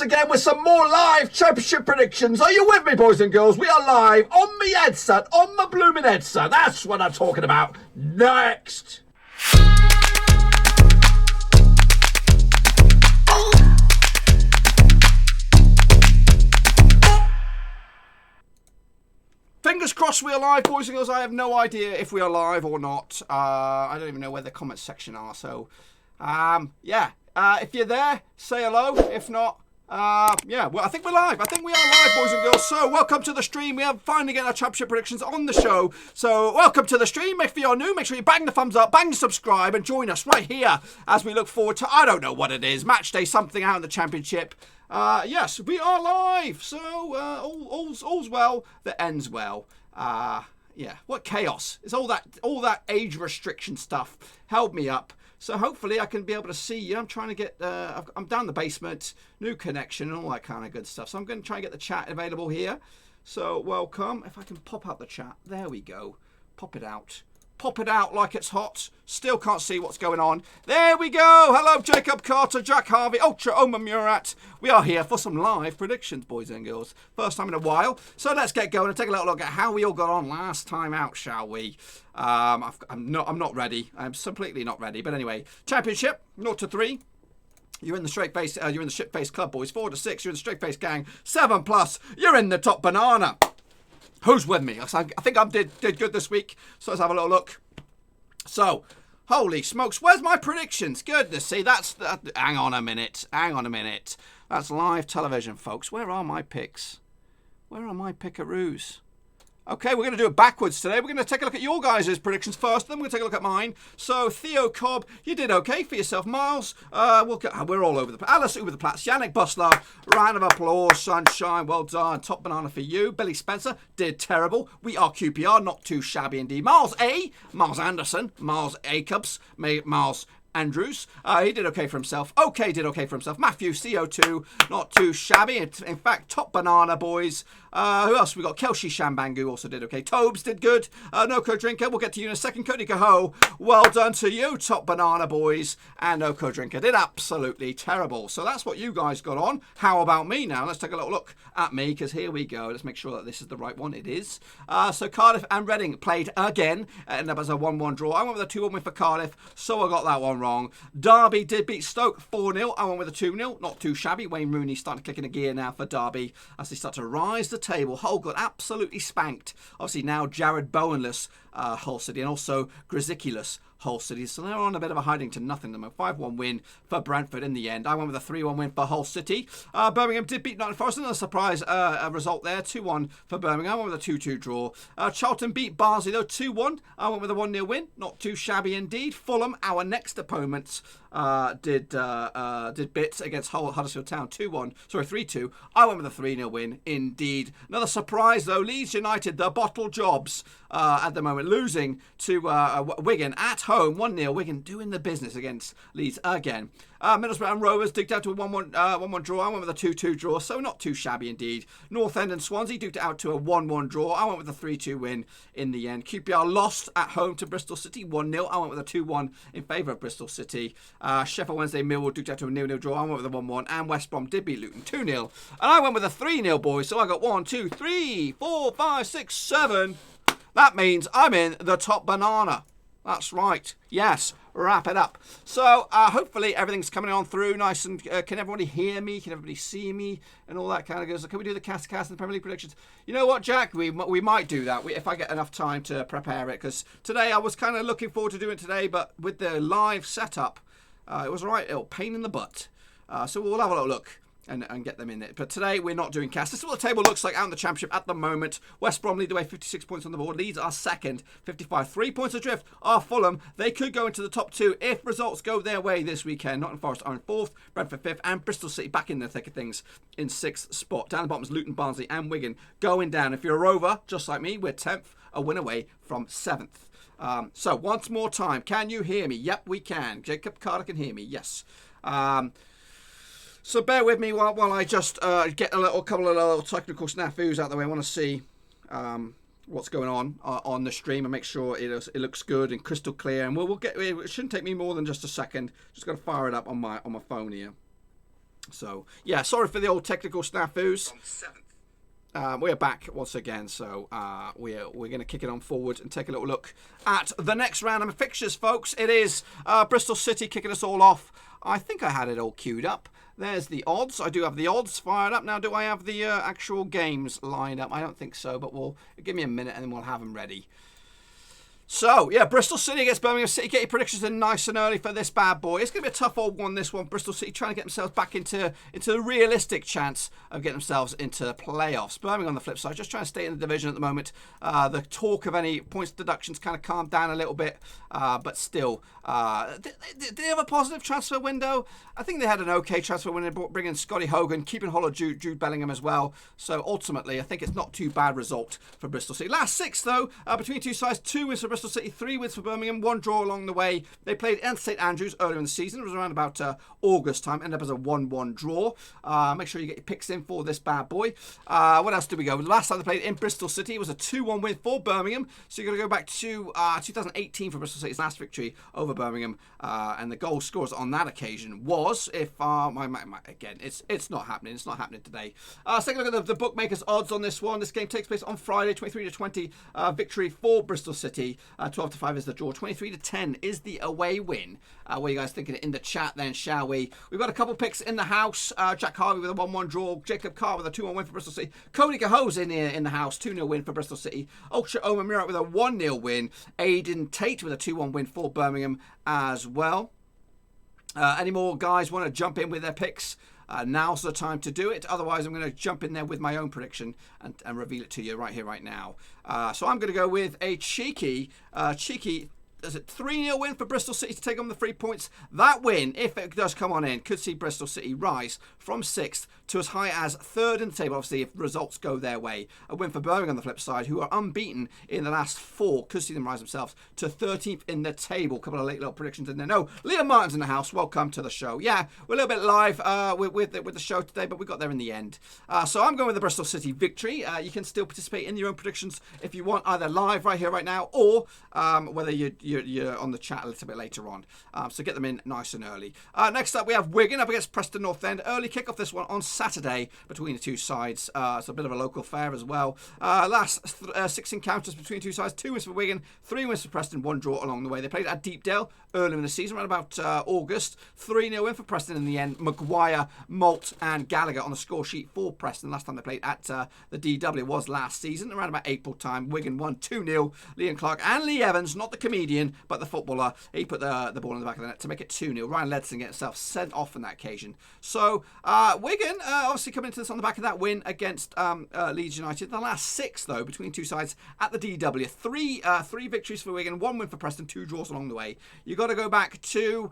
Again with some more live championship predictions. Are you with me, boys and girls? We are live on my headset, on my blooming headset. That's what I'm talking about. Next. Fingers crossed we are live, boys and girls. I have no idea if we are live or not. I don't even know where the comments section are. So, if you're there, say hello. If not, well, I think we're live. I think we are live, boys and girls. So, welcome to the stream. We have finally get our championship predictions on the show. So, welcome to the stream. If you're new, make sure you bang the thumbs up, bang the subscribe, and join us right here as we look forward to, I don't know what it is, match day, something out in the championship. Yes, we are live. So, all's well that ends well. What chaos. It's all that age restriction stuff held me up. So hopefully I can be able to see you. I'm trying to get, I'm down the basement, new connection and all that kind of good stuff. So I'm going to try and get the chat available here. So welcome. If I can pop out the chat. There we go. Pop it out. Pop it out like it's hot. Still can't see what's going on. There we go. Hello, Jacob Carter, Jack Harvey, Ultra Omar Murat. We are here for some live predictions, boys and girls. First time in a while. So let's get going and take a little look at how we all got on last time out, shall we? I'm not ready. I'm completely not ready. But anyway, championship 0-3. You're in the straight face. You're in the shit face club, boys. 4-6. You're in the straight face gang. 7+. You're in the top banana. Who's with me? I think I did good this week. So let's have a little look. So, holy smokes. Where's my predictions? Goodness, see, hang on a minute. That's live television, folks. Where are my picks? Where are my pickaroos? Okay, we're going to do it backwards today. We're going to take a look at your guys' predictions first, then we're going to take a look at mine. So, Theo Cobb, you did okay for yourself. Miles, we're all over the place. Alice over the Platts, Yannick Bustler, round of applause, sunshine, well done. Top banana for you. Billy Spencer did terrible. We are QPR, not too shabby indeed. Miles Anderson, Miles Acubs, Miles Andrews, he did okay for himself. Okay, did okay for himself. Matthew, CO2, not too shabby. In fact, top banana, boys. Who else? We got Kelshi Shambangu also did okay. Tobes did good. Noko Drinker, we'll get to you in a second. Cody Cahoe, well done to you, top banana, boys. And Noko Drinker did absolutely terrible. So that's what you guys got on. How about me now? Let's take a little look at me, because here we go. Let's make sure that this is the right one. It is. So Cardiff and Reading played again. Ended up as a 1-1 draw. I went with a 2-1 win for Cardiff, so I got that one wrong. Derby did beat Stoke 4-0. I went with a 2-0. Not too shabby. Wayne Rooney starting to click in a gear now for Derby as they start to rise the table. Hull got absolutely spanked. Obviously now Jared Bowenless, Hull City, and also Griziculus, Hull City. So they're on a bit of a hiding to nothing. A 5-1 win for Brentford in the end. I went with a 3-1 win for Hull City. Birmingham did beat Nottingham Forest. Another surprise result there. 2-1 for Birmingham. I went with a 2-2 draw. Charlton beat Barnsley though 2-1. I went with a 1-0 win. Not too shabby indeed. Fulham, our next opponents, did bits against Huddersfield Town 3-2. I went with a 3-0 win indeed. Another surprise though, Leeds United, the bottle jobs at the moment, losing to Wigan at home 1-0. Wigan doing the business against Leeds again. Middlesbrough and Rovers duked out to a 1-1 draw. I went with a 2-2 draw, so not too shabby indeed. North End and Swansea duked it out to a 1-1 draw. I went with a 3-2 win in the end. QPR lost at home to Bristol City 1-0. I went with a 2-1 in favour of Bristol City. Sheffield Wednesday Millwall duked out to a 0-0 draw. I went with a 1-1. And West Brom did beat Luton 2-0. And I went with a 3-0, boys. So I got 1, 2, 3, 4, 5, 6, 7. That means I'm in the top banana. That's right. Yes. Wrap it up. So hopefully everything's coming on through nice and can everybody hear me? Can everybody see me? And all that kind of goes. So can we do the cast and the Premier League predictions? You know what, Jack? We might do that if I get enough time to prepare it. Because today I was kind of looking forward to doing it today, but with the live setup, it was a right little pain in the butt. So we'll have a little look and get them in it. But today we're not doing cast. This is what the table looks like out in the Championship at the moment. West Brom lead the way, 56 points on the board. Leeds are second, 55. 3 points adrift are Fulham. They could go into the top 2 if results go their way this weekend. Nottingham Forest are in 4th, Brentford 5th, and Bristol City back in the thick of things in 6th spot. Down the bottom is Luton, Barnsley, and Wigan going down. If you're a Rover, just like me, we're 10th, a win away from 7th. So once more time, can you hear me? Yep, we can. Jacob Carter can hear me. Yes. So bear with me while I just get a couple of little technical snafus out the way. I want to see what's going on the stream and make sure it looks good and crystal clear. And we'll get. It shouldn't take me more than just a second. Just got to fire it up on my phone here. So, yeah, sorry for the old technical snafus. We're back once again, so we're going to kick it on forward and take a little look at the next round of fixtures, folks. It is Bristol City kicking us all off. I think I had it all queued up. There's the odds. I do have the odds fired up. Now, do I have the actual games lined up? I don't think so, but give me a minute and then we'll have them ready. So, yeah, Bristol City against Birmingham City. Get your predictions in nice and early for this bad boy. It's going to be a tough old one, this one. Bristol City trying to get themselves back into a realistic chance of getting themselves into the playoffs. Birmingham on the flip side, just trying to stay in the division at the moment. The talk of any points deductions kind of calmed down a little bit, but still. Did they have a positive transfer window? I think they had an okay transfer window, bringing Scotty Hogan, keeping hold of Jude Bellingham as well. So, ultimately, I think it's not too bad result for Bristol City. Last 6, though, between two sides, 2 wins for Bristol City, 3 wins for Birmingham, 1 draw along the way. They played at St Andrews earlier in the season. It was around about August time. Ended up as a 1-1 draw. Make sure you get your picks in for this bad boy. What else did we go? The last time they played in Bristol City, it was a 2-1 win for Birmingham. So you've got to go back to 2018 for Bristol City's last victory over Birmingham. And the goal scorers on that occasion was, again, it's not happening. It's not happening today. Let's take a look at the bookmakers' odds on this one. This game takes place on Friday, 23-20 victory for Bristol City. 12-5 is the draw. 23-10 is the away win. What are you guys thinking in the chat then, shall we? We've got a couple picks in the house. Jack Harvey with a 1-1 draw. Jacob Carr with a 2-1 win for Bristol City. Cody Cahoe's in the house. 2-0 win for Bristol City. Ultra Omar Murat with a 1-0 win. Aidan Tate with a 2-1 win for Birmingham as well. Any more guys want to jump in with their picks? Now's the time to do it. Otherwise, I'm going to jump in there with my own prediction and reveal it to you right here, right now. So I'm going to go with a cheeky, is it 3-0 win for Bristol City to take on the 3 points. That win, if it does come on in, could see Bristol City rise from 6th to as high as 3rd in the table, obviously, if results go their way. A win for Birmingham on the flip side, who are unbeaten in the last 4, could see them rise themselves to 13th in the table. A couple of late little predictions in there. No, Liam Martin's in the house. Welcome to the show. Yeah, we're a little bit live with the show today, but we got there in the end. So I'm going with the Bristol City victory. You can still participate in your own predictions if you want, either live right here, right now, or whether you're on the chat a little bit later on. So get them in nice and early. Next up, we have Wigan up against Preston North End. Early kick-off this one on Saturday between the two sides. It's a bit of a local fair as well. Last 6 encounters between two sides. 2 wins for Wigan, 3 wins for Preston, 1 draw along the way. They played at Deepdale earlier in the season, around about August. 3-0 win for Preston in the end. Maguire, Malt and Gallagher on the score sheet for Preston. Last time they played at the DW was last season, around about April time. Wigan won 2-0. Liam Clark and Lee Evans, not the comedian, but the footballer, he put the ball in the back of the net to make it 2-0. Ryan Ledson getting himself sent off on that occasion. So Wigan obviously coming into this on the back of that win against Leeds United. The last 6 though between two sides at the DW. 3 victories for Wigan, 1 win for Preston, 2 draws along the way. You got to go back to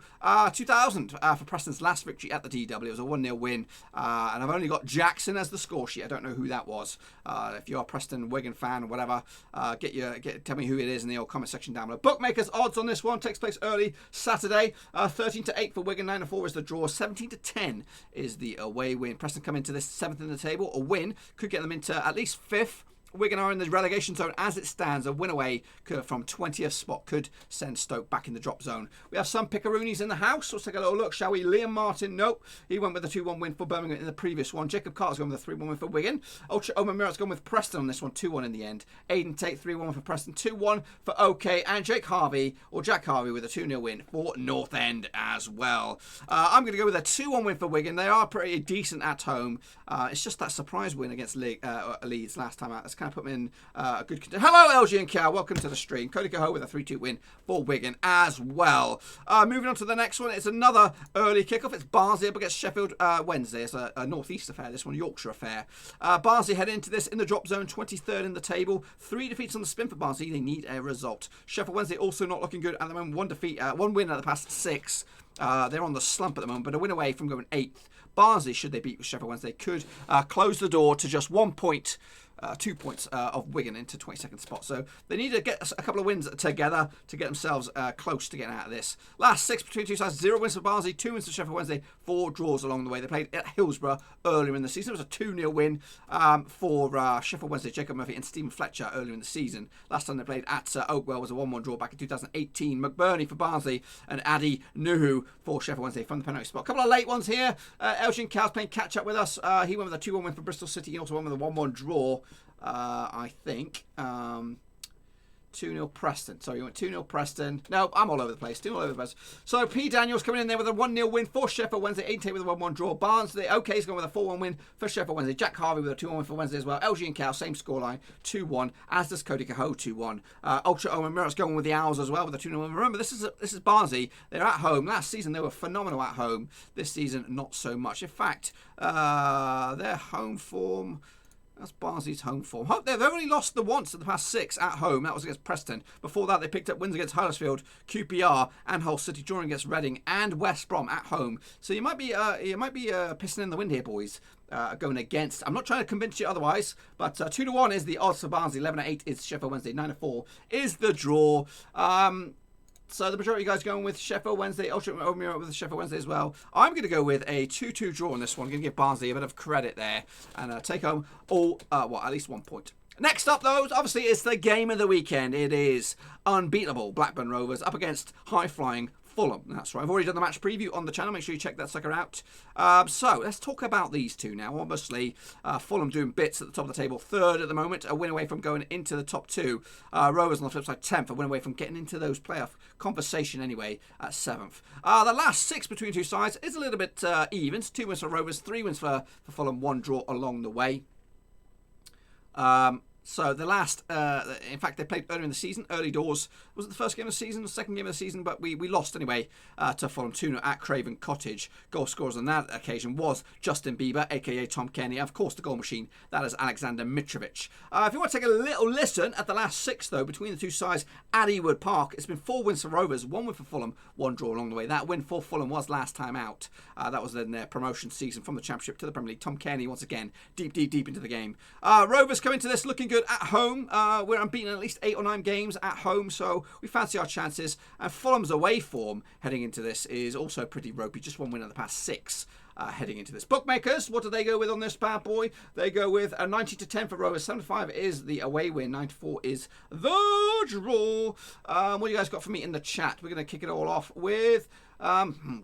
2000 for Preston's last victory at the DW. It was a 1-0 win, and I've only got Jackson as the score sheet. I don't know who that was. If you're a Preston Wigan fan or whatever, tell me who it is in the old comment section down below. Bookmakers odds on this one takes place early Saturday. 13-8 for Wigan, 9-4 is the draw, 17-10 is the away win. Preston come into this 7th in the table. A win could get them into at least 5th. Wigan are in the relegation zone as it stands. A win away from 20th spot could send Stoke back in the drop zone. We have some pickaroonies in the house. Let's take a little look, shall we? Liam Martin, nope. He went with a 2-1 win for Birmingham in the previous one. Jacob Carter's gone with a 3-1 win for Wigan. Ultra Omar Murat's gone with Preston on this one, 2-1 in the end. Aidan Tate, 3-1 for Preston, 2-1 for OK. And Jack Harvey with a 2-0 win for North End as well. I'm going to go with a 2-1 win for Wigan. They are pretty decent at home. It's just that surprise win against Leeds last time out. That's kind of put me in a good condition. Hello, LG and Cal. Welcome to the stream. Cody Cahoe with a 3-2 win for Wigan as well. Moving on to the next one. It's another early kickoff. It's Barnsley up against Sheffield Wednesday. It's a northeast affair. This one, Yorkshire affair. Barnsley head into this in the drop zone, 23rd in the table. 3 defeats on the spin for Barnsley. They need a result. Sheffield Wednesday also not looking good at the moment. 1 win out of the past 6. They're on the slump at the moment, but a win away from going 8th. Barnsley, should they beat Sheffield Wednesday, could close the door to just 1 point 2 points of Wigan into 22nd spot. So they need to get a couple of wins together to get themselves close to getting out of this. Last 6 between two sides, 0 wins for Barnsley, 2 wins for Sheffield Wednesday, 4 draws along the way. They played at Hillsborough earlier in the season. It was a 2-0 win for Sheffield Wednesday, Jacob Murphy and Stephen Fletcher earlier in the season. Last time they played at Oakwell was a 1-1 draw back in 2018. McBurney for Barnsley and Adi Nuhu for Sheffield Wednesday from the penalty spot. A couple of late ones here. Elgin Cow's playing catch up with us. He went with a 2-1 win for Bristol City. He also went with a 1-1 draw, I think. 2-0 Preston. Sorry, you went 2-0 Preston. No, I'm all over the place. 2-0 all over the place. So P. Daniels coming in there with a 1-0 win for Sheffield Wednesday. Aiden Tate with a 1-1 draw. Barnsley, okay, he's going with a 4-1 win for Sheffield Wednesday. Jack Harvey with a 2-1 win for Wednesday as well. LG and Cow, same scoreline, 2-1. As does Cody Cahoe, 2-1. Ultra Owen Murray's going with the Owls as well with a 2-0 win. Remember, this is Barnsley. They're at home. Last season, they were phenomenal at home. This season, not so much. In fact, their home form... That's Barnsley's home form. They've only lost the once in the past 6 at home. That was against Preston. Before that, they picked up wins against Huddersfield, QPR, and Hull City, drawing against Reading and West Brom at home. So you might be pissing in the wind here, boys. Going against. I'm not trying to convince you otherwise, but 2-1 is the odds for Barnsley. 11-8 is Sheffield Wednesday. 9-4 is the draw. So the majority of you guys going with Sheffield Wednesday. Ultra Omeo with Sheffield Wednesday as well. I'm going to go with a 2-2 draw on this one. I'm going to give Barnsley a bit of credit there and take home at least 1 point. Next up, though, obviously, it's the game of the weekend. It is unbeatable Blackburn Rovers up against high-flying Fulham. That's right. I've already done the match preview on the channel. Make sure you check that sucker out. So let's talk about these two now. Obviously, Fulham doing bits at the top of the table. 3rd at the moment. A win away from going into the top 2. Rovers on the flip side 10th. A win away from getting into those playoff conversation anyway at 7th. The last 6 between two sides is a little bit even. 2 wins for Rovers. 3 wins for Fulham. 1 draw along the way. So the last, in fact, they played earlier in the season, early doors. Was it the first game of the season, the second game of the season? But we lost anyway to Fulham 2-0 at Craven Cottage. Goal scorers on that occasion was Justin Bieber, a.k.a. Tom Kenny. Of course, the goal machine, that is Alexander Mitrovic. If you want to take a little listen at the last 6, though, between the two sides at Ewood Park, it's been 4 wins for Rovers, 1 win for Fulham, 1 draw along the way. That win for Fulham was last time out. That was in their promotion season from the Championship to the Premier League. Tom Kenny, once again, deep into the game. Rovers coming to this looking good at home. We're unbeaten in at least 8 or 9 games at home, so we fancy our chances. And Fulham's away form heading into this is also pretty ropey. Just 1 win in the past 6 heading into this. Bookmakers, what do they go with on this bad boy? They go with a 90-10 for Rovers. 75 is the away win. 94 is the draw. What do you guys got for me in the chat? We're going to kick it all off with...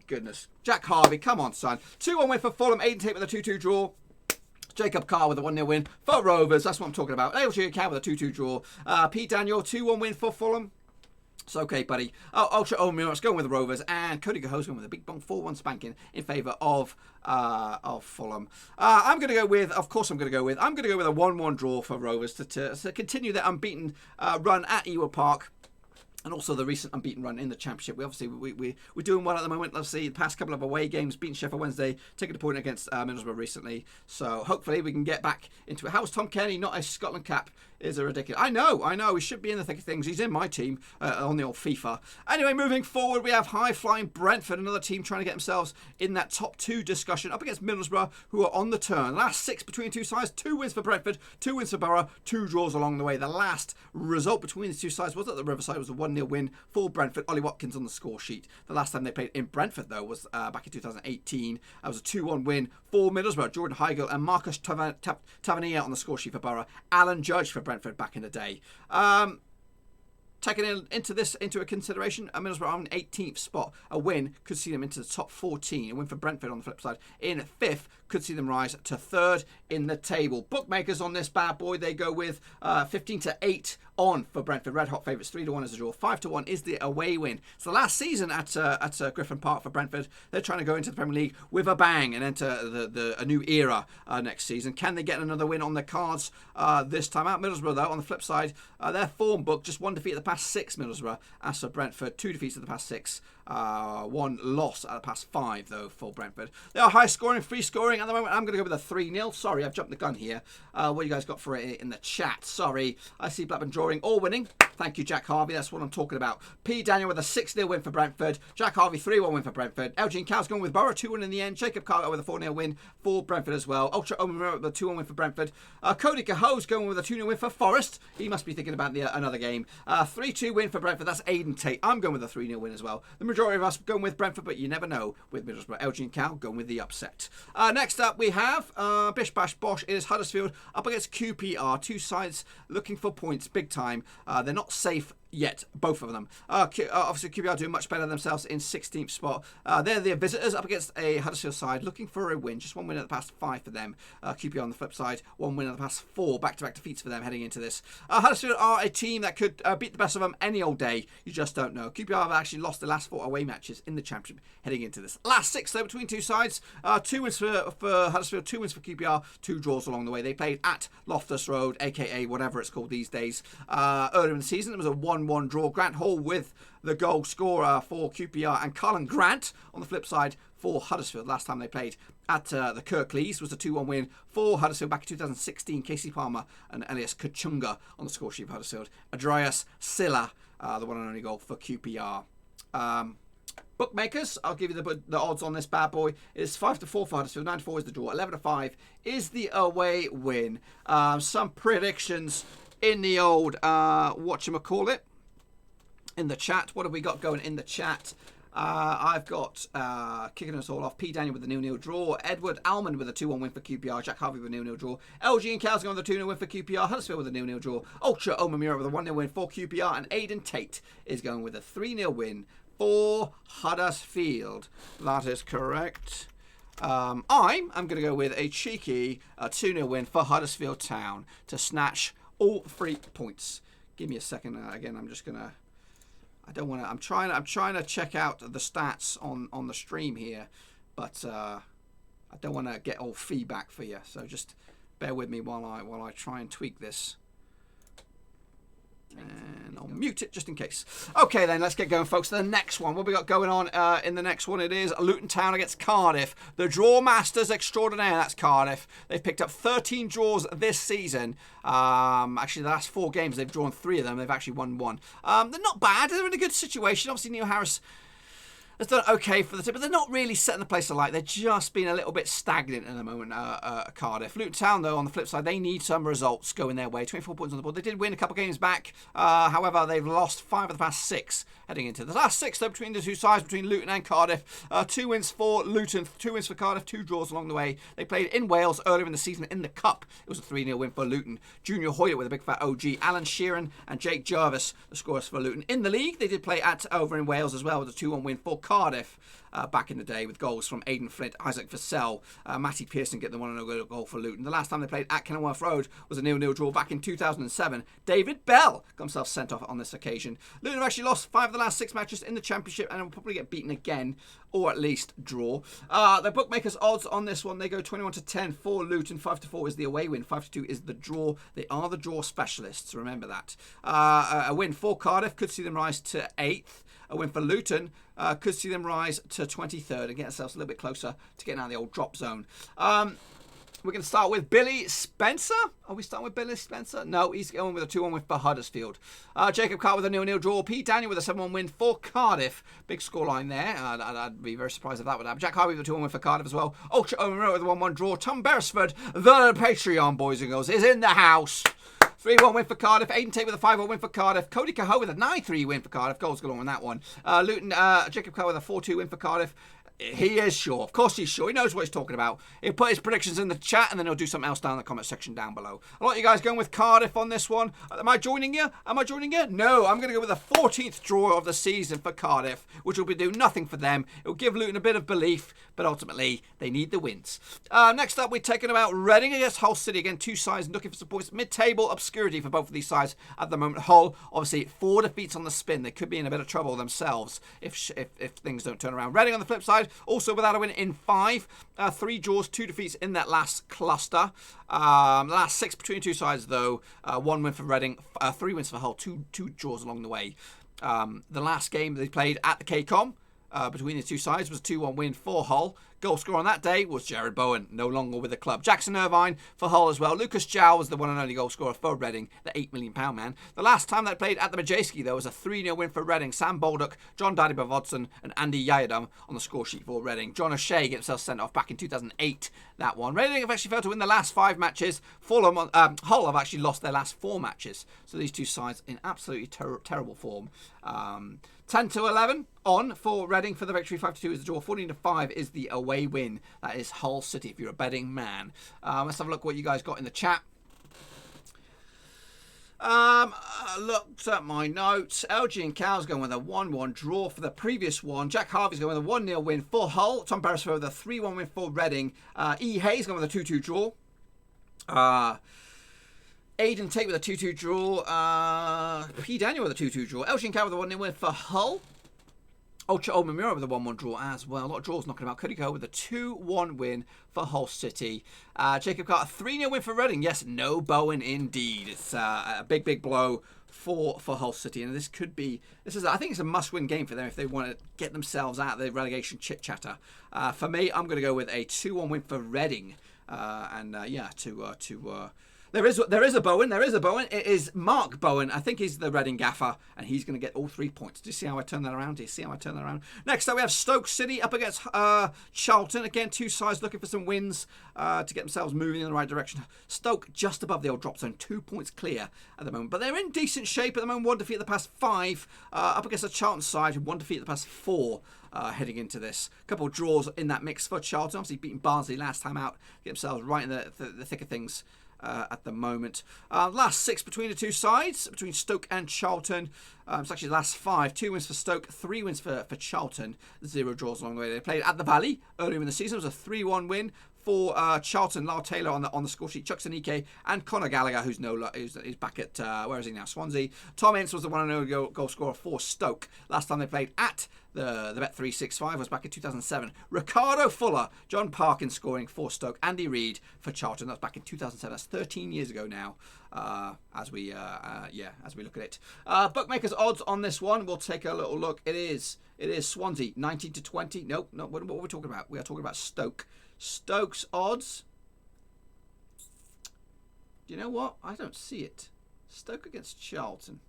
goodness. Jack Harvey, come on, son. 2-1 win for Fulham. Aiden Tate with a 2-2 draw. Jacob Carr with a 1-0 win for Rovers. That's what I'm talking about. LG Cow with a 2-2 draw. Pete Daniel, 2-1 win for Fulham. It's okay, buddy. Ultra Omeo, it's going with the Rovers. And Cody Cahoe's going with a big bong 4-1 spanking in favour of Fulham. I'm going to go with a 1-1 draw for Rovers to continue their unbeaten run at Ewood Park. And also the recent unbeaten run in the Championship. We're doing well at the moment. Let's see, the past couple of away games, beating Sheffield Wednesday, taking a point against Middlesbrough recently. So hopefully we can get back into it. How is Tom Kenny not a Scotland cap? Is a ridiculous. I know. He should be in the thick of things. He's in my team on the old FIFA. Anyway, moving forward, we have high-flying Brentford, another team trying to get themselves in that top 2 discussion up against Middlesbrough, who are on the turn. Last 6 between two sides, 2 wins for Brentford, 2 wins for Borough, 2 draws along the way. The last result between the two sides was at the Riverside. It was a 1-0 win for Brentford. Ollie Watkins on the score sheet. The last time they played in Brentford, though, was back in 2018. It was a 2-1 win for Middlesbrough. Jordan Heigl and Marcus Tavernier on the score sheet for Borough. Alan Judge for Brentford back in the day. Taking into a consideration, Middlesbrough on 18th spot. A win could see them into the top 14. A win for Brentford on the flip side in 5th could see them rise to 3rd in the table. Bookmakers on this bad boy, they go with 15-8 on for Brentford. Red hot favourites. 3-1 is the draw. 5-1 is the away win. It's the last season at Griffin Park for Brentford. They're trying to go into the Premier League with a bang and enter a new era next season. Can they get another win on the cards this time out? Middlesbrough, though, on the flip side, their form book, just 1 defeat at the past 6, Middlesbrough. As for Brentford, 2 defeats at the past 6. One loss out of the past 5, though, for Brentford. They are high scoring, free scoring. At the moment, I'm going to go with a 3-0. Sorry, I've jumped the gun here. What you guys got for it in the chat? Sorry. I see Blackburn drawing or winning. Thank you, Jack Harvey. That's what I'm talking about. P. Daniel with a 6-0 win for Brentford. Jack Harvey, 3-1 win for Brentford. Elgin Cow's going with Borough, 2-1 in the end. Jacob Carter with a 4-0 win for Brentford as well. Ultra Omer with a 2-1 win for Brentford. Cody Cahoe's going with a 2-0 win for Forest. He must be thinking about another game. 3-2 win for Brentford. That's Aidan Tate. I'm going with a 3-0 win as well. The majority of us going with Brentford, but you never know with Middlesbrough. Elgin Cow going with the upset. Next up, we have Bish Bash Bosh. It is Huddersfield up against QPR. Two sides looking for points big time. They're not safe yet, both of them. Obviously, QPR doing much better themselves in 16th spot. They're the visitors up against a Huddersfield side looking for a win. Just one win in the past 5 for them. QPR on the flip side, one win in the past 4 back-to-back defeats for them heading into this. Huddersfield are a team that could beat the best of them any old day. You just don't know. QPR have actually lost the last 4 away matches in the Championship heading into this. Last 6, though, between two sides. 2 wins for Huddersfield, 2 wins for QPR, 2 draws along the way. They played at Loftus Road, a.k.a. whatever it's called these days. Earlier in the season, it was a 1-1 draw. Grant Hall with the goal scorer for QPR, and Colin Grant on the flip side for Huddersfield. Last time they played at the Kirklees was a 2-1 win for Huddersfield back in 2016. Casey Palmer and Elias Kachunga on the score sheet for Huddersfield. Adrias Silla, the one and only goal for QPR. Bookmakers, I'll give you the odds on this bad boy. It's 5-4 for Huddersfield, 9-4 is the draw, 11-5 is the away win. Some predictions in the old whatchamacallit. In the chat, what have we got going in the chat? I've got kicking us all off. P. Daniel with the 0-0 draw. Edward Almond with a 2-1 win for QPR. Jack Harvey with a 0-0 draw. LG and Cow's going with a 2-0 win for QPR. Huddersfield with a 0-0 draw. Ultra Omamura with a 1-0 win for QPR. And Aidan Tate is going with a 3-0 win for Huddersfield. That is correct. I'm going to go with a cheeky 2-0 win for Huddersfield Town to snatch all 3 points. Give me a second. Again, I'm just going to... I don't want to. I'm trying to check out the stats on the stream here, but I don't want to get all feedback for you. So just bear with me while I try and tweak this. And I'll mute it just in case. Okay, then let's get going, folks. The next one. What we got going on in the next one? It is Luton Town against Cardiff. The draw masters extraordinaire. That's Cardiff. They've picked up 13 draws this season. Actually, the last 4 games they've drawn 3 of them. They've actually won 1. They're not bad. They're in a good situation. Obviously, Neil Harris has done okay for the team, but they're not really setting the place alight. They're just being a little bit stagnant at the moment, Cardiff. Luton Town, though, on the flip side, they need some results going their way. 24 points on the board. They did win a couple of games back. However, they've lost 5 of the past 6 heading into the last 6, though, between the two sides, between Luton and Cardiff. 2 wins for Luton, 2 wins for Cardiff, 2 draws along the way. They played in Wales earlier in the season in the Cup. It was a 3-0 win for Luton. Junior Hoyt with a big fat OG. Alan Sheeran and Jake Jarvis, the scorers for Luton. In the league, they did play over in Wales as well with a 2-1 win for Cardiff. Back in the day with goals from Aidan Flint, Isaac Vassell, Matty Pearson get the 1-0 goal for Luton. The last time they played at Kenilworth Road was a 0-0 draw back in 2007. David Bell got himself sent off on this occasion. Luton have actually lost 5 of the last 6 matches in the Championship and will probably get beaten again, or at least draw. The bookmakers odds on this one, they go 21-10 for Luton. 5-4 is the away win. 5-2 is the draw. They are the draw specialists, remember that. A win for Cardiff could see them rise to 8th. A win for Luton could see them rise to 23rd and get themselves a little bit closer to getting out of the old drop zone. We're going to start with Billy Spencer. Are we starting with Billy Spencer? No, he's going with a 2-1 win for Huddersfield. Jacob Carr with a 0-0 draw. Pete Daniel with a 7-1 win for Cardiff. Big scoreline there. I'd be very surprised if that would happen. Jack Harvey with a 2-1 win for Cardiff as well. Ultra Owen with a 1-1 draw. Tom Beresford, the Patreon boys and girls, is in the house. 3-1 win for Cardiff. Aidan Tate with a 5-1 win for Cardiff. Cody Cahoe with a 9-3 win for Cardiff. Goals galore on that one. Luton, Jacob Carr with a 4-2 win for Cardiff. He is sure. Of course he's sure. He knows what he's talking about. He'll put his predictions in the chat and then he'll do something else down in the comment section down below. A lot of you guys going with Cardiff on this one. Am I joining you? Am I joining you? No, I'm going to go with the 14th draw of the season for Cardiff, which will be do nothing for them. It will give Luton a bit of belief, but ultimately they need the wins. Next up, we're taking about Reading against Hull City. Again, 2 sides looking for some points. Mid-table obscurity for both of these sides at the moment. Hull, obviously, 4 defeats on the spin. They could be in a bit of trouble themselves if things don't turn around. Reading on the flip side, also without a win in 5, 3 draws, 2 defeats in that last cluster. The last 6 between the two sides, though, 1 win for Reading, 3 wins for Hull, 2 draws along the way. The last game they played at the KCOM, between the two sides was a 2-1 win for Hull. Goal scorer on that day was Jared Bowen, no longer with the club. Jackson Irvine for Hull as well. Lucas Jow was the one and only goal scorer for Reading, the £8 million man. The last time they played at the Majewski, though, was a 3-0 win for Reading. Sam Baldock, John Daddy Bavodson and Andy Yayadam on the score sheet for Reading. John O'Shea gets himself sent off back in 2008, that one. Reading have actually failed to win the last 5 matches. Hull have actually lost their last 4 matches. So these two sides in absolutely terrible form. 10-11 on for Reading for the victory. 5-2 is the draw. 14-5 is the away win. That is Hull City if you're a betting man. Let's have a look what you guys got in the chat. Looked at my notes. LG and Cal's going with a 1-1 draw for the previous one. Jack Harvey's going with a 1-0 win for Hull. Tom Beresford with a 3-1 win for Reading. E. Hayes going with a 2-2 draw. Aidan Tate with a 2-2 draw. P. Daniel with a 2-2 draw. Elgin Cow with a 1-0 win for Hull. Ultra Omamura with a 1-1 draw as well. A lot of draws knocking about. Cody Cole with a 2-1 win for Hull City. Jacob Carter, 3-0 win for Reading. Yes, no Bowen indeed. It's a big blow for Hull City. And I think it's a must-win game for them if they want to get themselves out of the relegation chit-chatter. For me, I'm going to go with a 2-1 win for Reading. There is a Bowen. It is Mark Bowen. I think he's the Reading gaffer, and he's going to get all 3 points. Do you see how I turn that around? Next up, we have Stoke City up against Charlton. Again, two sides looking for some wins to get themselves moving in the right direction. Stoke just above the old drop zone, 2 points clear at the moment. But they're in decent shape at the moment. 1 defeat the past 5. Up against the Charlton side, 1 defeat the past 4. Heading into this. A couple of draws in that mix for Charlton. Obviously beating Barnsley last time out. Get themselves right in the thick of things. At the moment. Last 6 between the two sides, between Stoke and Charlton. It's actually the last 5. 2 wins for Stoke, 3 wins for Charlton. 0 draws along the way. They played at the Valley earlier in the season. It was a 3-1 win for Charlton. Lyle Taylor on the score sheet. Chuck Sanike and Conor Gallagher, who's back at where is he now? Swansea. Tom Ince was the one and only goal scorer for Stoke. Last time they played at the Bet365 was back in 2007. Ricardo Fuller, John Parkin scoring for Stoke. Andy Reid for Charlton. That's back in 2007. That's 13 years ago now. As we look at it. Bookmakers odds on this one. We'll take a little look. It is Swansea 19-20. Nope. What are we talking about? We are talking about Stoke. Stoke's odds. Do you know what? I don't see it. Stoke against Charlton.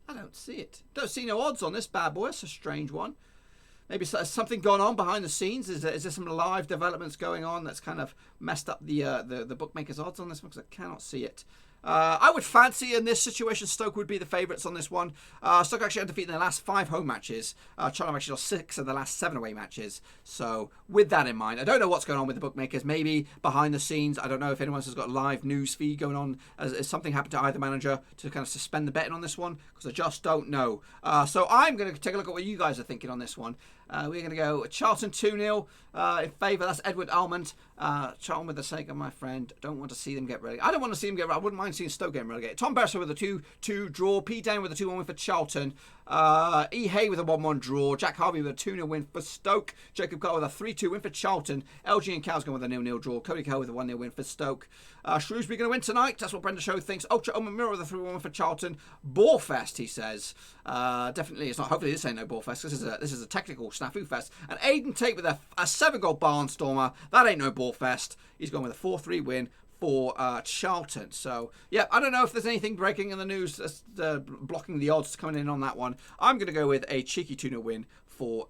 I don't see it. Don't see no odds on this bad boy. It's a strange one. Maybe something gone on behind the scenes. Is there some live developments going on that's kind of messed up the bookmakers' odds on this one? Because I cannot see it. I would fancy in this situation Stoke would be the favourites on this one. Stoke actually undefeated in their last 5 home matches. Charlton have actually lost 6 of the last 7 away matches. So with that in mind, I don't know what's going on with the bookmakers. Maybe behind the scenes, I don't know if anyone else has got a live news feed going on. Has something happened to either manager to kind of suspend the betting on this one? Because I just don't know. So I'm going to take a look at what you guys are thinking on this one. We're going to go Charlton 2-0 in favour. That's Edward Almond. Charlton, with the sake of my friend, don't want to see them get relegated. I don't want to see them get relegated. I wouldn't mind seeing Stoke getting relegated. Tom Beresford with a 2-2 draw. Pete Dane with a 2-1 win for Charlton. E. Hay with a 1-1 draw. Jack Harvey with a 2-0 win for Stoke. Jacob Carter with a 3-2 win for Charlton. LG and Cow's going with a 0-0 draw. Cody Cole with a 1-0 win for Stoke. Shrewsbury going to win tonight. That's what Brenda Show thinks. Ultra Omamura with a 3-1 win for Charlton. Ballfest, he says. Definitely, it's not. Hopefully, this ain't no Ballfest. This is a technical snafu fest. And Aidan Tate with a 7-goal barnstormer. That ain't no Ballfest. He's gone with a 4-3 win for Charlton. So, yeah, I don't know if there's anything breaking in the news that's blocking the odds coming in on that one. I'm going to go with a cheeky 2-0 win for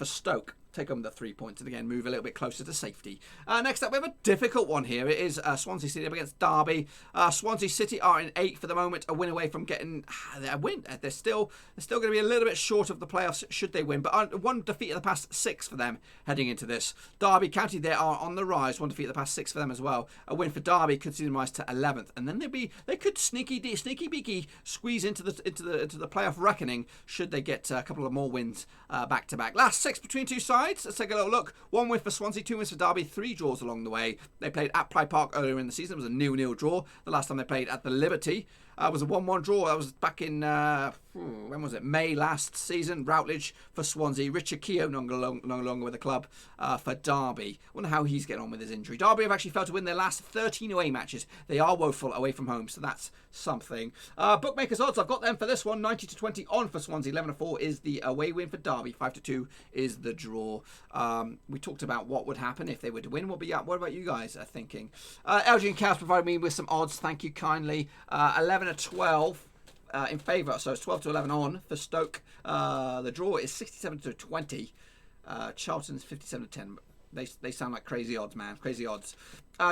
Stoke. Take home the 3 points and again move a little bit closer to safety. Next up, we have a difficult one here. It is Swansea City up against Derby. Swansea City are in 8th for the moment, a win away from getting a win. They're still going to be a little bit short of the playoffs should they win, but 1 defeat in the past 6 for them heading into this. Derby County, they are on the rise. 1 defeat in the past 6 for them as well. A win for Derby could see them rise to 11th, and then they could sneaky beaky squeeze into the playoff reckoning should they get a couple of more wins back to back. Last 6 between two sides. Let's take a little look. 1 win for Swansea, 2 wins for Derby, 3 draws along the way. They played at Pride Park earlier in the season. It was a 0-0 draw the last time they played at the Liberty. was a 1-1 draw. That was back in, when was it? May last season. Routledge for Swansea. Richard Keogh no longer with the club for Derby. Wonder how he's getting on with his injury. Derby have actually failed to win their last 13 away matches. They are woeful away from home, so that's something. Bookmakers odds, I've got them for this one. 90-20 on for Swansea. 11-4 is the away win for Derby. 5-2 is the draw. We talked about what would happen if they were to win. What about you guys thinking? LG and Cows provided me with some odds. Thank you kindly. 11-12 in favour. So it's 12-11 on for Stoke. The draw is 67-20. Charlton's 57-10. They sound like crazy odds, man. Crazy odds.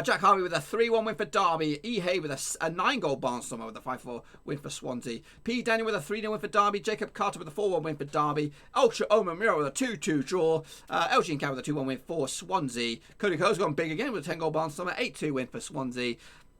Jack Harvey with a 3-1 win for Derby. E. Hay with a 9-goal Barnsley with a 5-4 win for Swansea. P. Daniel with a 3-0 win for Derby. Jacob Carter with a 4-1 win for Derby. Ultra Omer Miro with a 2-2 draw. LG and Cow with a 2-1 win for Swansea. Cody Coe's gone big again with a 10-goal Barnsley. 8-2 win for Swansea.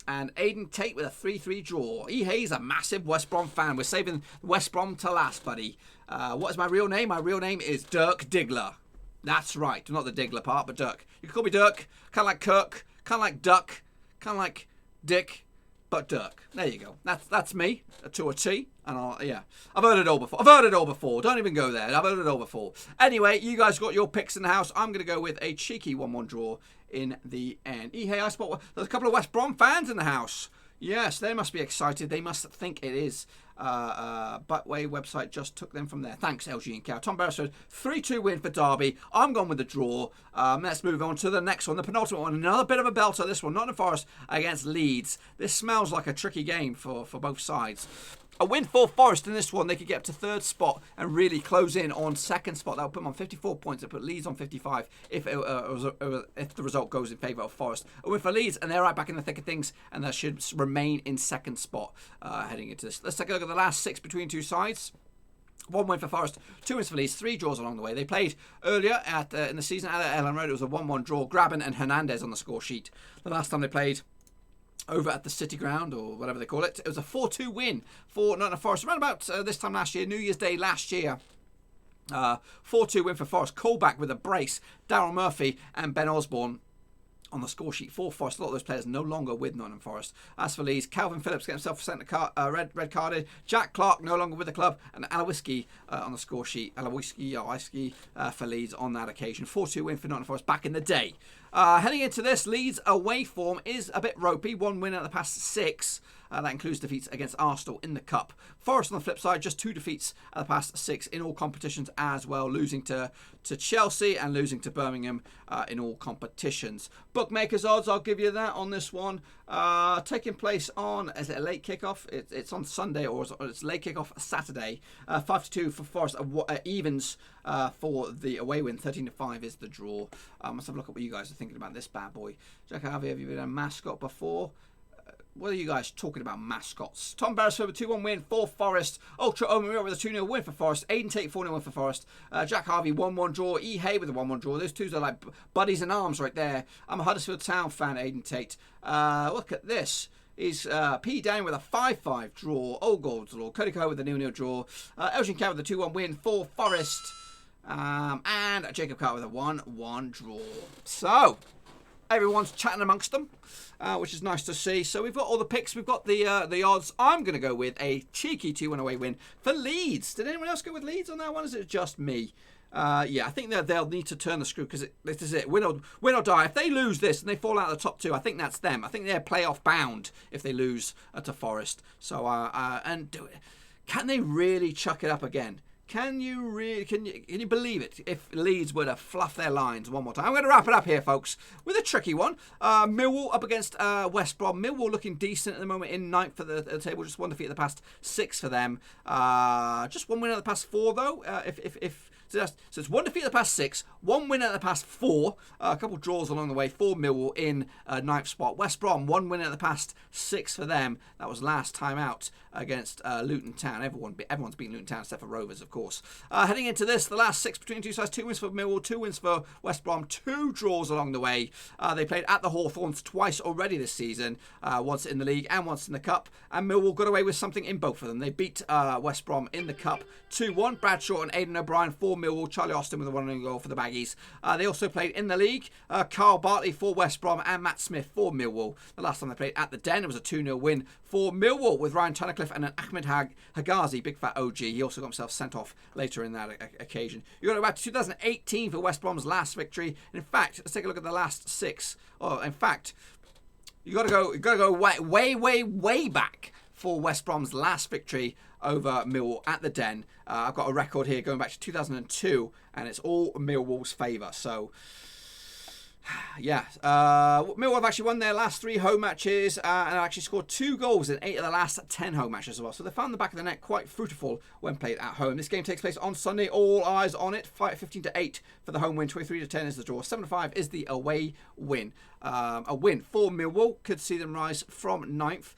And Aidan Tate with a 3-3 draw. E. Hay's a massive West Brom fan. We're saving West Brom to last, buddy. What is my real name? My real name is Dirk Diggler. That's right. Not the Diggler part, but Dirk. You can call me Dirk. Kind of like Kirk. Kind of like Duck. Kind of like Dick. But Dirk. There you go. That's me. To a T. And I've heard it all before. Don't even go there. I've heard it all before. Anyway, you guys got your picks in the house. I'm going to go with a cheeky 1-1 draw in the end. Hey, I spot there's a couple of West Brom fans in the house. Yes, they must be excited. They must think it is. Butway website just took them from there. Thanks, LG and Cow. Tom Beresford, 3-2 win for Derby. I'm gone with the draw. Let's move on to the next one, the penultimate one. Another bit of a belter, this one. Nottingham Forest against Leeds. This smells like a tricky game for both sides. A win for Forest in this one, they could get up to third spot and really close in on second spot. That would put them on 54 points. It put Leeds on 55 if the result goes in favour of Forest. A win for Leeds, and they're right back in the thick of things, and they should remain in second spot heading into this. Let's take a look at the last 6 between two sides. 1 win for Forest, 2 wins for Leeds, 3 draws along the way. They played earlier in the season at Ellen Road. It was a 1-1 draw. Graben and Hernandez on the score sheet. The last time they played over at the City Ground, or whatever they call it, it was a 4-2 win for Nottingham Forest. Around about this time last year, New Year's Day last year. 4-2 win for Forest. Colback with a brace. Daryl Murphy and Ben Osborne on the score sheet for Forest. A lot of those players no longer with Nottingham Forest. As for Leeds, Calvin Phillips getting himself sent red carded. Jack Clark no longer with the club, and Alowiski on the score sheet. Alowiski for Leeds on that occasion. 4-2 win for Nottingham Forest back in the day. Heading into this, Leeds away form is a bit ropey. 1 win out of the past 6. That includes defeats against Arsenal in the Cup. Forest on the flip side, just 2 defeats out of the past 6 in all competitions as well. Losing to Chelsea and losing to Birmingham in all competitions. Bookmakers odds, I'll give you that on this one. Taking place on, is it a late kickoff? It's on Sunday, or it's late kickoff Saturday. 5-2 for Forest. Evens for the away win. 13-5 is the draw. Let's have a look at what you guys are thinking about this bad boy. Jack Harvey, have you been a mascot before? What are you guys talking about mascots? Tom Beresford with a 2-1 win for Forest. Ultra Omer with a 2-0 win for Forest. Aidan Tate 4-0 win for Forest. Jack Harvey 1-1 draw. E. Hay with a 1-1 draw. Those two are like buddies in arms right there. I'm a Huddersfield Town fan, Aidan Tate. Look at this. Is P. Daniel with a 5-5 draw. Old Gold's Law. Cody Coe with a 0-0 draw. Elgin Cow with a 2-1 win for Forest. And Jacob Carter with a 1-1 draw. So, everyone's chatting amongst them, which is nice to see. So we've got all the picks, we've got the odds. I'm going to go with a cheeky 2-1 away win for Leeds. Did anyone else go with Leeds on that one? Is it just me? Yeah, I think that they'll need to turn the screw, because this is it. Win or die. If they lose this and they fall out of the top 2, I think that's them. I think they're playoff bound if they lose to Forest. So can they really chuck it up again? Can you believe it if Leeds were to fluff their lines one more time? I'm going to wrap it up here, folks, with a tricky one. Millwall up against West Brom. Millwall looking decent at the moment in 9th for the table. Just 1 defeat of the past 6 for them. Just 1 win out of the past 4, though. So it's 1 defeat of the past 6, 1 win out of the past 4, a couple of draws along the way for Millwall in 9th spot. West Brom, 1 win out of the past 6 for them. That was last time out against Luton Town. Everyone's beaten Luton Town except for Rovers, of course. Heading into this, the last 6 between two sides, 2 wins for Millwall, 2 wins for West Brom, 2 draws along the way. They played at the Hawthorns twice already this season, once in the league and once in the Cup, and Millwall got away with something in both of them. They beat West Brom in the Cup 2-1. Bradshaw and Aidan O'Brien for Millwall. Charlie Austin with a 1-0 goal for the Baggies. They also played in the league. Carl Bartley for West Brom and Matt Smith for Millwall. The last time they played at the Den, it was a 2-0 win for Millwall with Ryan Tunnicliffe and an Ahmed Hagazi, big fat OG. He also got himself sent off later in that occasion. You got to go back to 2018 for West Brom's last victory. And in fact, let's take a look at the last 6. Oh, in fact, you got to go way back for West Brom's last victory over Millwall at the Den. I've got a record here going back to 2002, and it's all Millwall's favour. So, yeah, Millwall have actually won their last 3 home matches and actually scored 2 goals in 8 of the last 10 home matches as well. So they found the back of the net quite fruitful when played at home. This game takes place on Sunday. All eyes on it. 15-8 for the home win. 23-10 is the draw. 7-5 is the away win. A win for Millwall could see them rise from 9th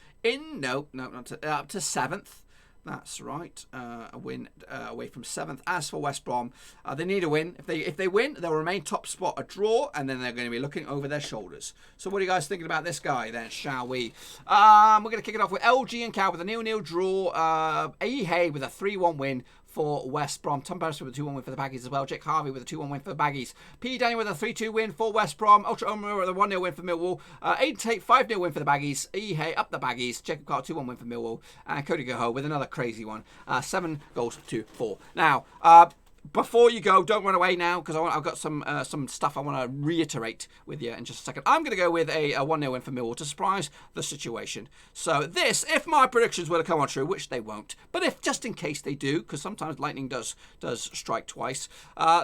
up to 7th. That's right. A win away from 7th. As for West Brom, they need a win. If they win, they'll remain top spot. A draw, and then they're going to be looking over their shoulders. So what are you guys thinking about this guy then, shall we? We're going to kick it off with LG and Cow with a 0-0 draw. Hay with a 3-1 win for West Brom. Tom Beresford with a 2-1 win for the Baggies as well. Jake Harvey with a 2-1 win for the Baggies. P. Daniel with a 3-2 win for West Brom. Ultra Omer with a 1-0 win for Millwall. Aiden Tate 5-0 win for the Baggies. Hay up the Baggies. Jacob Carr 2-1 win for Millwall. And Cody Gaho with another crazy one. 7 goals to 4. Now, before you go, don't run away now, because I've got some stuff I want to reiterate with you in just a second. I'm going to go with a 1-0 win for Millwall to surprise the situation. So this, if my predictions were to come on true, which they won't, but if just in case they do, because sometimes lightning does strike twice,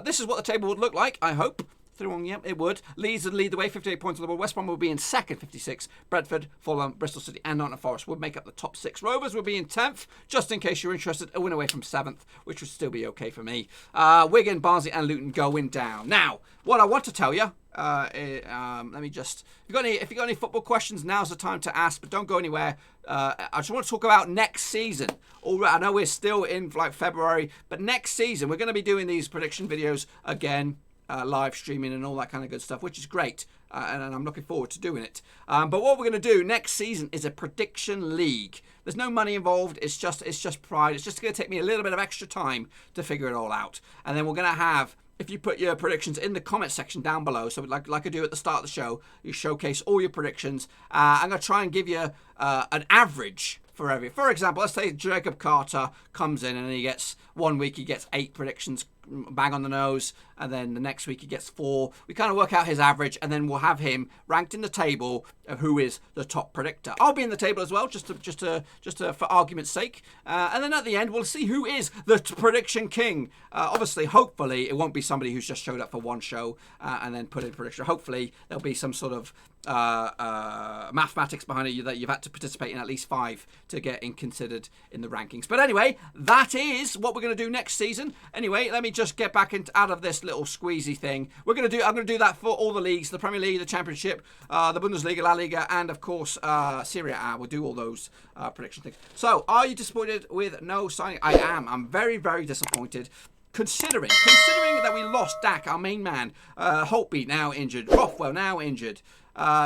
this is what the table would look like, I hope. 3-1, yeah, it would. Leeds would lead the way, 58 points on the board. West Brom would be in second, 56. Brentford, Fulham, Bristol City and Nottingham Forest would make up the top 6. Rovers would be in 10th, just in case you're interested. A win away from 7th, which would still be okay for me. Wigan, Barnsley and Luton going down. Now, what I want to tell you, let me just... If you've got any football questions, now's the time to ask, but don't go anywhere. I just want to talk about next season. I know we're still in February, but next season we're going to be doing these prediction videos again. Live streaming and all that kind of good stuff, which is great, and I'm looking forward to doing it. But what we're going to do next season is a prediction league. There's no money involved. It's just pride. It's just going to take me a little bit of extra time to figure it all out, and then we're going to have. If you put your predictions in the comment section down below, so like I do at the start of the show, you showcase all your predictions. I'm going to try and give you an average for every. For example, let's say Jacob Carter comes in and he gets 1 week he gets 8 predictions bang on the nose, and then the next week he gets 4. We kind of work out his average, and then we'll have him ranked in the table of who is the top predictor. I'll be in the table as well, just for argument's sake. And then at the end, we'll see who is the prediction king. Obviously, hopefully, it won't be somebody who's just showed up for one show and then put in prediction. Hopefully, there'll be some sort of mathematics behind it that you've had to participate in at least 5 to get considered in the rankings. But anyway, that is what we're going to do next season. Anyway, let me just get back out of this little squeezy thing. I'm going to do that for all the leagues, the Premier League, the Championship, the Bundesliga, La Liga, and of course Serie A. We'll do all those prediction things. So, are you disappointed with no signing? I am. I'm very, very disappointed. Considering that we lost Dak, our main man, Holtby now injured, Rothwell now injured,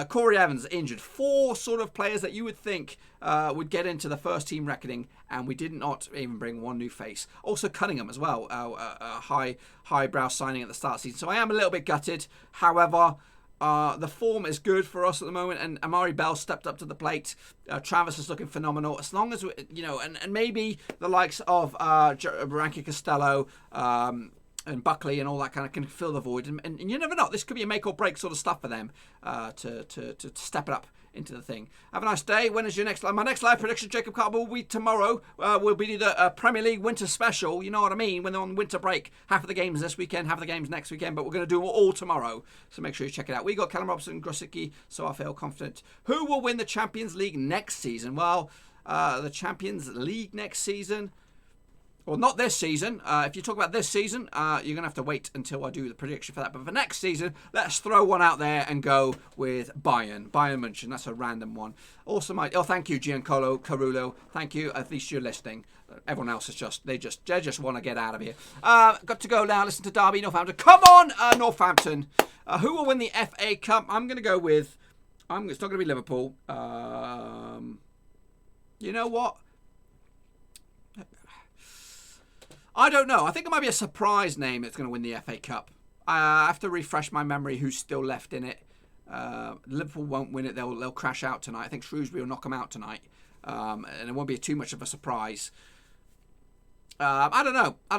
Corey Evans injured. 4 sort of players that you would think would get into the first team reckoning, and we did not even bring one new face. Also Cunningham as well, a highbrow signing at the start of the season. So I am a little bit gutted. However, the form is good for us at the moment, and Amari Bell stepped up to the plate. Travis is looking phenomenal. As long as and maybe the likes of Ranky Costello and Buckley and all that kind of can fill the void, and you never know. This could be a make or break sort of stuff for them to step it up into the thing. Have a nice day. When is your next live? My next live prediction, Jacob Carter, will be tomorrow. We'll be the Premier League winter special. You know what I mean? When they're on winter break. Half of the games this weekend, half of the games next weekend, but we're going to do it all tomorrow. So make sure you check it out. We got Callum Robson, Grosicki, so I feel confident. Who will win the Champions League next season? Well, the Champions League next season... Well, not this season. If you talk about this season, you're going to have to wait until I do the prediction for that. But for next season, let's throw one out there and go with Bayern. Bayern München. That's a random one. Also, thank you, Giancarlo Carullo. Thank you. At least you're listening. Everyone else is they just want to get out of here. Got to go now. Listen to Derby, Northampton. Come on, Northampton. Who will win the FA Cup? I'm going to go with... It's not going to be Liverpool. You know what? I don't know. I think it might be a surprise name that's going to win the FA Cup. I have to refresh my memory who's still left in it. Liverpool won't win it. They'll crash out tonight. I think Shrewsbury will knock them out tonight. And it won't be too much of a surprise. I don't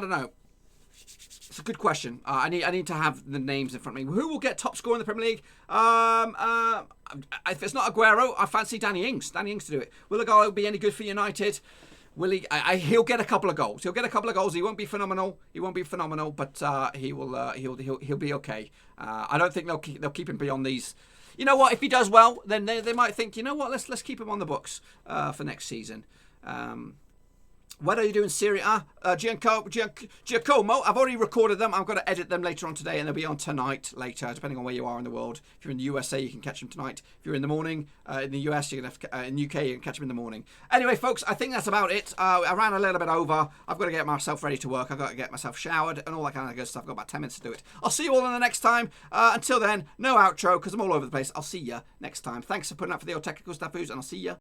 know. It's a good question. I need to have the names in front of me. Who will get top scorer in the Premier League? If it's not Aguero, I fancy Danny Ings. Danny Ings to do it. Will Aguero be any good for United? Will he? He'll get a couple of goals. He won't be phenomenal. But he'll be okay. I don't think they'll keep him beyond these. You know what? If he does well, then they might think, you know what? Let's keep him on the books for next season. What are you doing, Serie A? Giacomo, I've already recorded them. I've got to edit them later on today, and they'll be on tonight later, depending on where you are in the world. If you're in the USA, you can catch them tonight. If you're in the morning, in the US, you're gonna in the UK, you can catch them in the morning. Anyway, folks, I think that's about it. I ran a little bit over. I've got to get myself ready to work. I've got to get myself showered and all that kind of good stuff. I've got about 10 minutes to do it. I'll see you all in the next time. Until then, no outro, because I'm all over the place. I'll see you next time. Thanks for putting up for the old technical stuff, and I'll see you